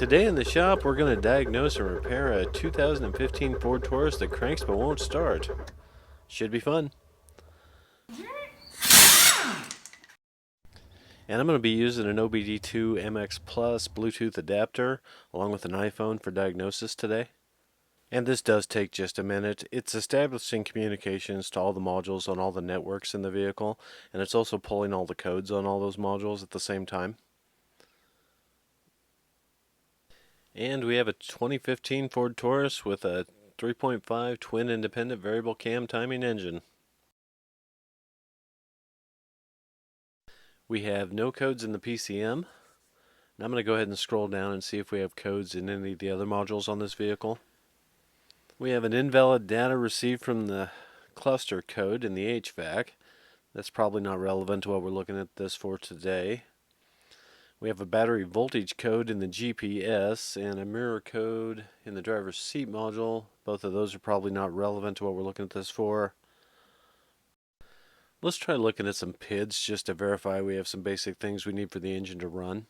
Today in the shop, we're going to diagnose and repair a 2015 Ford Taurus that cranks but won't start. Should be fun. And I'm going to be using an OBD2 MX Plus Bluetooth adapter along with an iPhone for diagnosis today. And this does take just a minute. It's establishing communications to all the modules on all the networks in the vehicle, and it's also pulling all the codes on all those modules at the same time. And we have a 2015 Ford Taurus with a 3.5 twin independent variable cam timing engine. We have no codes in the PCM. And I'm going to go ahead and scroll down and see if we have codes in any of the other modules on this vehicle. We have an invalid data received from the cluster code in the HVAC. That's probably not relevant to what we're looking at this for today. We have a battery voltage code in the GPS and a mirror code in the driver's seat module. Both of those are probably not relevant to what we're looking at this for. Let's try looking at some PIDs just to verify we have some basic things we need for the engine to run.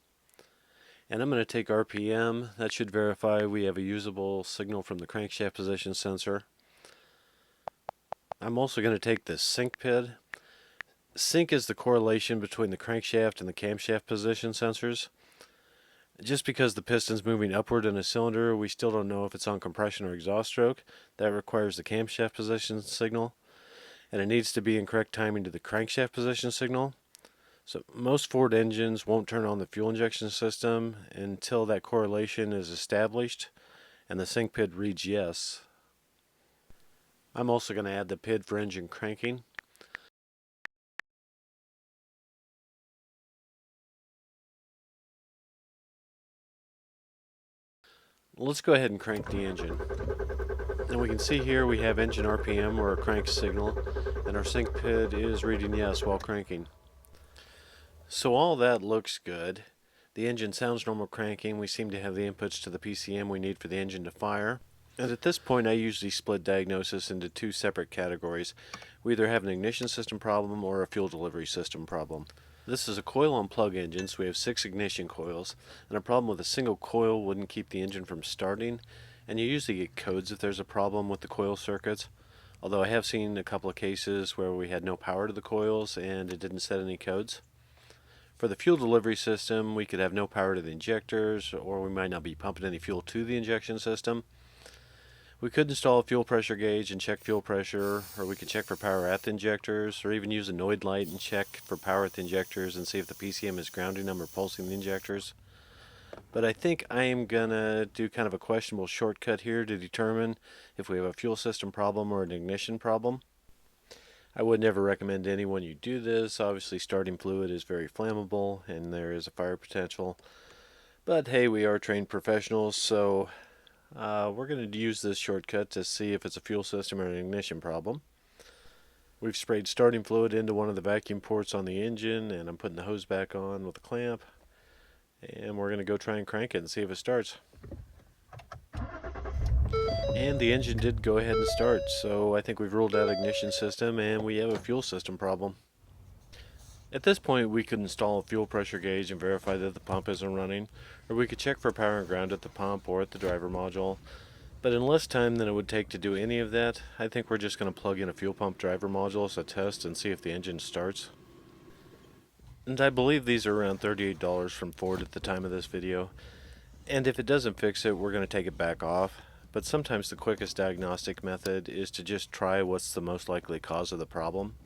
And I'm going to take RPM. That should verify we have a usable signal from the crankshaft position sensor. I'm also going to take the sync PID. Sync is the correlation between the crankshaft and the camshaft position sensors. Just because the piston's moving upward in a cylinder, we still don't know if it's on compression or exhaust stroke. That requires the camshaft position signal, and it needs to be in correct timing to the crankshaft position signal. So most Ford engines won't turn on the fuel injection system until that correlation is established and the sync PID reads yes. I'm also going to add the PID for engine cranking. Let's go ahead and crank the engine. And we can see here we have engine RPM or a crank signal, and our sync PID is reading yes while cranking. So all that looks good. The engine sounds normal cranking. We seem to have the inputs to the PCM we need for the engine to fire. And at this point I usually split diagnosis into two separate categories. We either have an ignition system problem or a fuel delivery system problem. This is a coil on plug engine, so we have 6 ignition coils, and a problem with a single coil wouldn't keep the engine from starting, and you usually get codes if there's a problem with the coil circuits, although I have seen a couple of cases where we had no power to the coils and it didn't set any codes. For the fuel delivery system, we could have no power to the injectors, or we might not be pumping any fuel to the injection system. We could install a fuel pressure gauge and check fuel pressure, or we could check for power at the injectors, or even use a Noid light and check for power at the injectors and see if the PCM is grounding them or pulsing the injectors. But I think I am going to do kind of a questionable shortcut here to determine if we have a fuel system problem or an ignition problem. I would never recommend to anyone you do this. Obviously starting fluid is very flammable and there is a fire potential. But hey, we are trained professionals, so we're going to use this shortcut to see if it's a fuel system or an ignition problem. We've sprayed starting fluid into one of the vacuum ports on the engine, and I'm putting the hose back on with a clamp. And we're going to go try and crank it and see if it starts. And the engine did go ahead and start, so I think we've ruled out ignition system and we have a fuel system problem. At this point we could install a fuel pressure gauge and verify that the pump isn't running, or we could check for power and ground at the pump or at the driver module. But in less time than it would take to do any of that, I think we're just going to plug in a fuel pump driver module as a test and see if the engine starts. And I believe these are around $38 from Ford at the time of this video. And if it doesn't fix it, we're going to take it back off. But sometimes the quickest diagnostic method is to just try what's the most likely cause of the problem.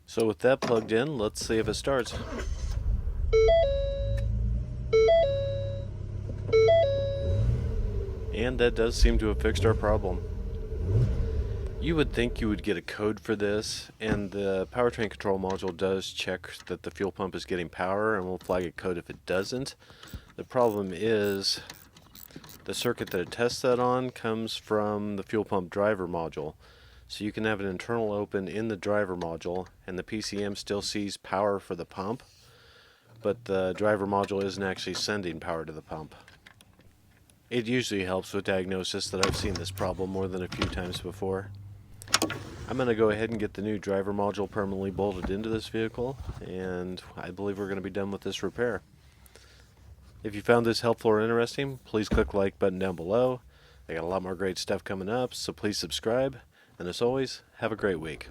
So with that plugged in, let's see if it starts. And that does seem to have fixed our problem. You would think you would get a code for this, and the powertrain control module does check that the fuel pump is getting power and will flag a code if it doesn't. The problem is the circuit that it tests that on comes from the fuel pump driver module. So you can have an internal open in the driver module and the PCM still sees power for the pump, but the driver module isn't actually sending power to the pump. It usually helps with diagnosis that I've seen this problem more than a few times before. I'm going to go ahead and get the new driver module permanently bolted into this vehicle, and I believe we're going to be done with this repair. If you found this helpful or interesting, please click the like button down below. I got a lot more great stuff coming up, so please subscribe. And as always, have a great week.